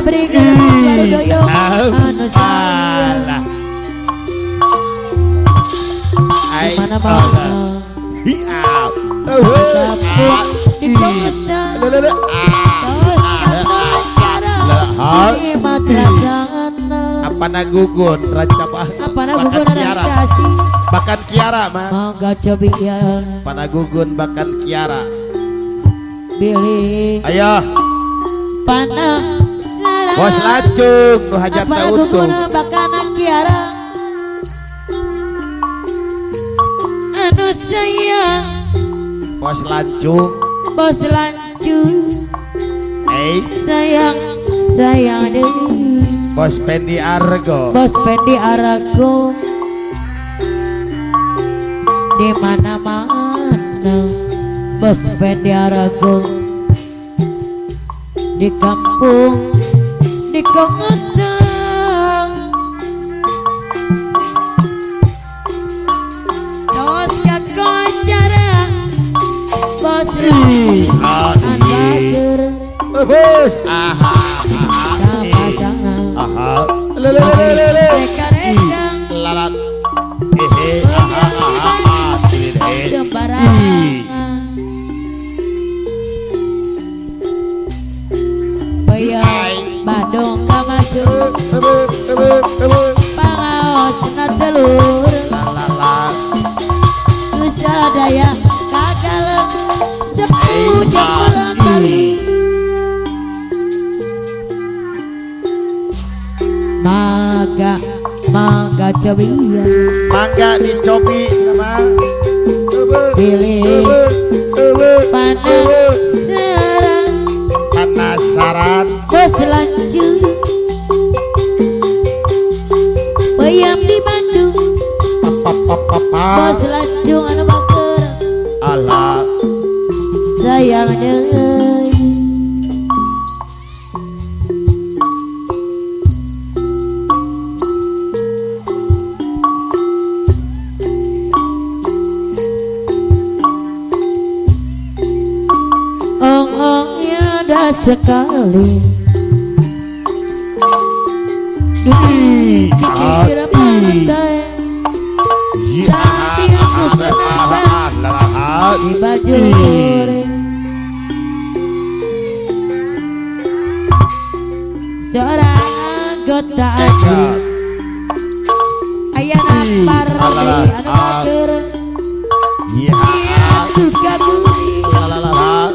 pabrik baru doyo anu salah mana mana di komentar di madrasah apa nagugun rancapa apa nagugun kasih bakan Kiara mah mangga cobian apa nagugun bakan Kiara pilih ayo panah bos lacung nu hajat apa utuh bakan Kiara anu sayang bos lacung sayang deui bos Pendi Argo di mana-mana bos Pendi Argo di kampung di kota bos kakocara bos anbager bos lalat Badung kamasuk pangaos na telur kejadaya kadalang cepu jempuran kali mangga cobian mangga dicobi sama pilih penasaran bos lanjut bayam di Bandung bos lanjut anu baker Allah sayang deui sekali di baju seorang anggota ayah nampar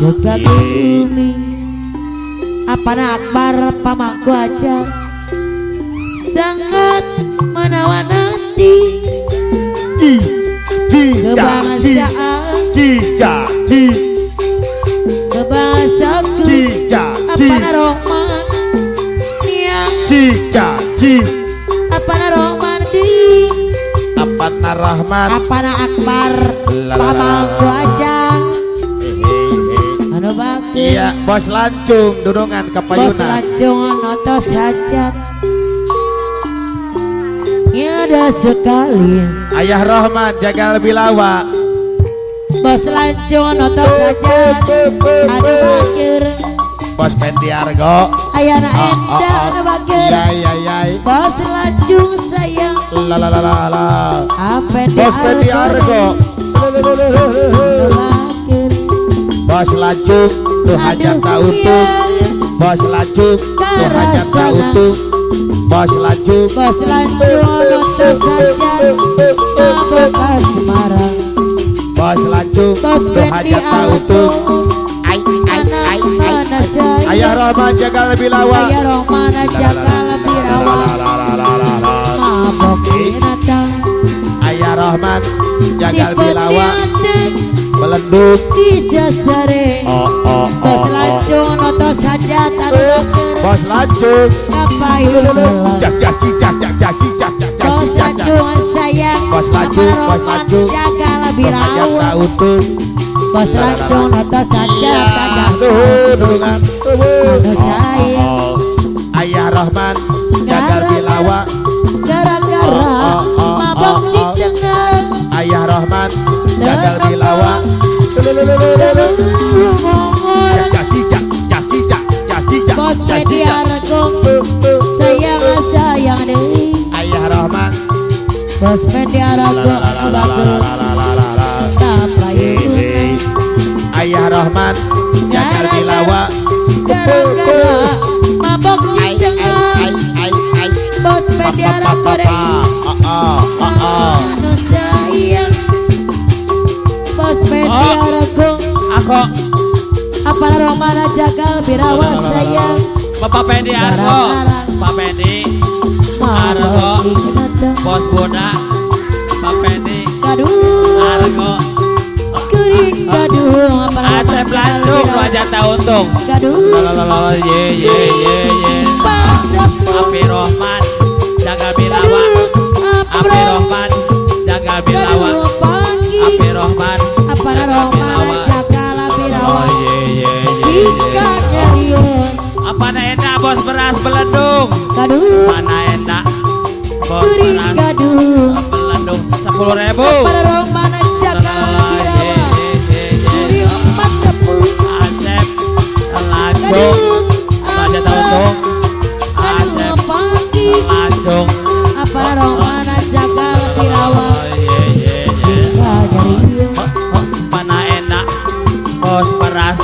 buka bumi apa Akbar pamangku aja sangat menawan hati kebangsaan kebangsaanku apa Rohman yang apa Rohman di apa Rahman apa Akbar pamangku aja iya bos lancung dudungan kapayunan bos lancung notos hajat ya ada sekali ayah Rahman jaga lebih lawak bos lancung notos hajat anu bakir bos Pendi Argo ayah na enda anu bakir bos lancung sayang bos Pendi Argo bos lacung tuh hajat utuh bos lacung tuh hajat utuh bos lacung notos hajat Kabupaten Semarang bos lacung tuh hajat utuh ayah Rahman jaga lebih lawak ayah Rahman jaga lebih lawak mabok binatang ayah Rahman jaga lebih lawak melendung di jasare bos lancung notos hajat anu bos lancung ngapain bos lancung sayang bos lancung jaga lebih lawak bos lancung notos hajat anu sayang ayah Rahman jaga lebih lawak gara-gara mabok di cengang ayah Rahman jaga lebih lawak bos Pendi Argo apa romana jagal birawa sayang Bapak Pendi Argo, Pak Pendi Argo, Bos Boda, Pak Pendi gaduh Argo, kuring gaduh apa Asep langsung wajah untung. gaduh Lalalala ye. Api Rohman jaga bilawa. Api Rohman jaga bilawa. Api Rohman apa romana jagal birawa ye. jika nyariun Apa enak bos beras belendung? gaduh Mana enak bos kuring beras gaduh belendung 10.000. apa romana jagal birawa kuring matepung Asep lancung gaduh wajah untung. Asep pagi lancung. apa romana jagal birawa Ye. jika nyariun Mana enak bos beras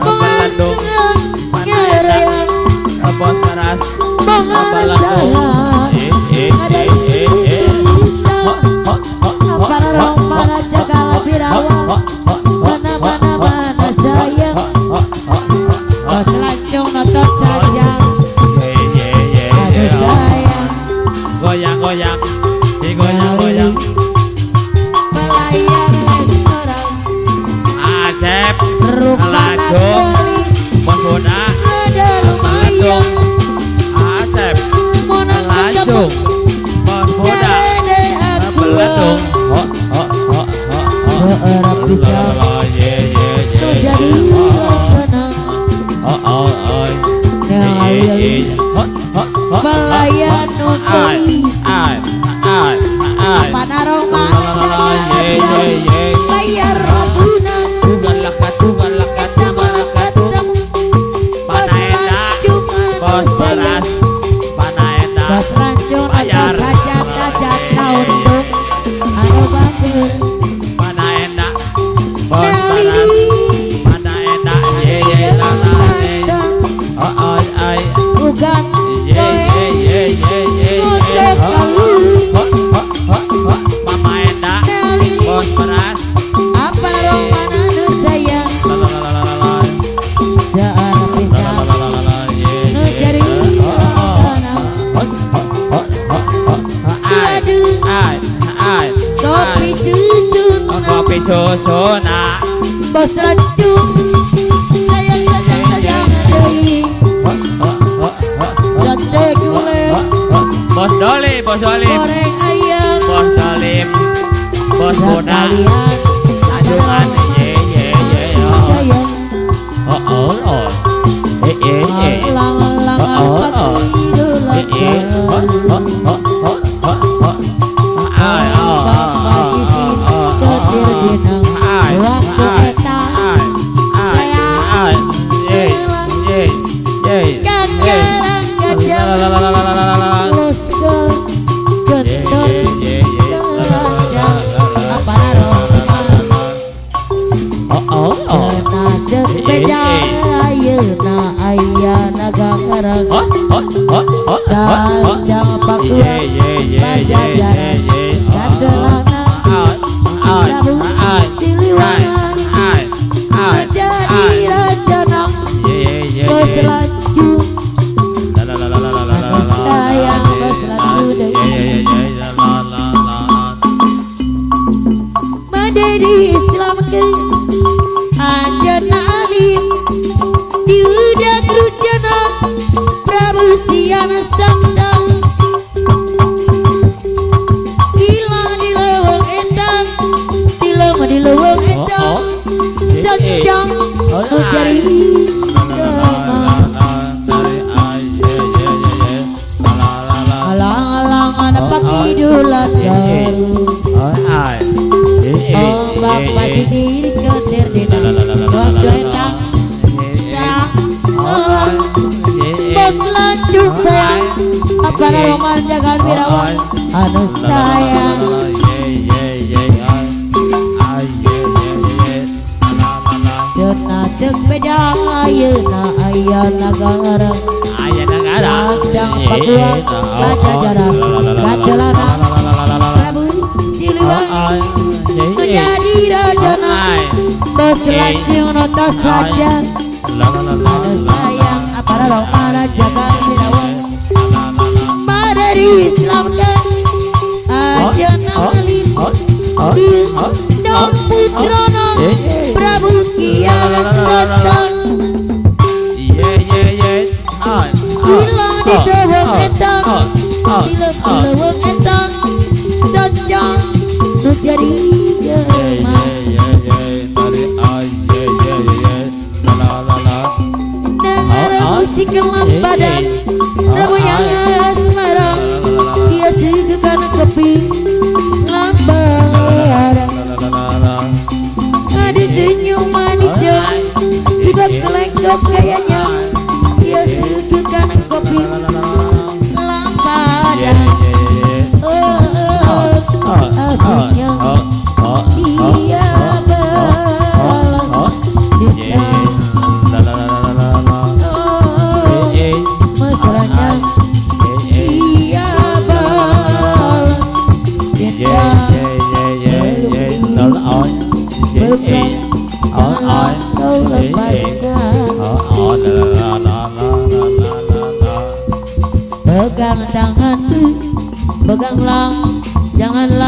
belendung. Mana enak bos beras belendung. apa romana jagal birawa mana sayang bos lancung nonton saja aduh sayang Goyang, digoyang-goyang. pelayan restoran Asep rupana lancung gelis bos boda ada lumayan Asep monang lancung bos boda Dede aku belendung. seorang bisa jadi tenang pelayan nuturi apa naroma layar ragunan kita berkatamu bos lancung Bos beras mana enak bos lancung Bayar. ada saja tajat untuk anu bager mana enak bos beras mana enak ye ay bukan ye mama enak bos beras apa romana nu sayang jangan bisa nu jadi tenang ay kopi susun kopi susu nak bos lancung sayang deui jate gule bos Dolim goreng ayam bos Dolim bos Boda kalian adungan ye sayang lang pagi dulang Dari Islam ke Anjana Alim Diuda Krujana Prabu Siana Samdang Gila di leweng endang Dilema di leweng endang Sanjang Nujari Alang-alang anak pagi dulat garu Bapak diri kotir dina Waktu etang Bos lancung sayang Apa roman jagal birawan Anu sayang Jena cek pedang Ayeuna ayana garang Kadang Papua Baca jarak Gacelana Prabu Siliwangi menjadi rajana bos lajeng nota saja sayang para dong para jaga birawang pada diselamatkan aja nalin dong putrono Prabu Kian Santang bila di dawang etang bila wong etang sanjang nu jadi jelema dengar musik lampadan Prabu yang asmara dia suguhkan keping lambaran ngadi senyum manisnya juga kelenggap kayaknya dia suguhkan keping lambaran asiknya dia balas mesranya dia balas pegang tanganku, peganglah, janganlah